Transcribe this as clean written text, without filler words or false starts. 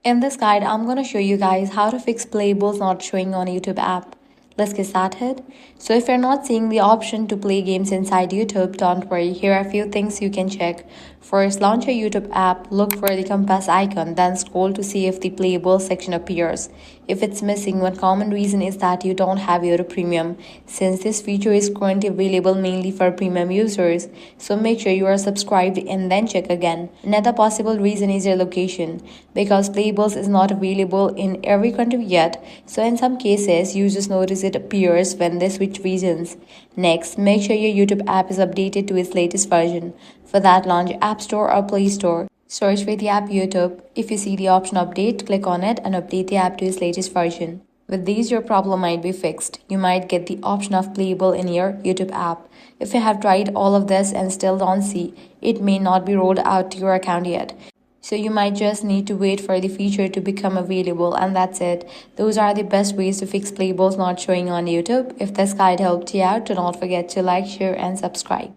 In this guide, I'm going to show you guys how to fix playables not showing on YouTube app. Let's get started. So if you're not seeing the option to play games inside YouTube, don't worry. Here are a few things you can check. First, launch your YouTube app, look for the compass icon, then scroll to see if the playable section appears. If it's missing, one common reason is that you don't have YouTube Premium, since this feature is currently available mainly for premium users. So make sure you are subscribed and then check again. Another possible reason is your location, because Playables is not available in every country yet, so in some cases users notice it appears when they switch regions. Next, make sure your YouTube app is updated to its latest version. For that, launch App Store or Play Store. Search for the app YouTube. If you see the option update, click on it and update the app to its latest version. With these, your problem might be fixed. You might get the option of playable in your YouTube app. If you have tried all of this and still don't see, it may not be rolled out to your account yet. So you might just need to wait for the feature to become available, and that's it. Those are the best ways to fix playables not showing on YouTube. If this guide helped you out, do not forget to like, share, and subscribe.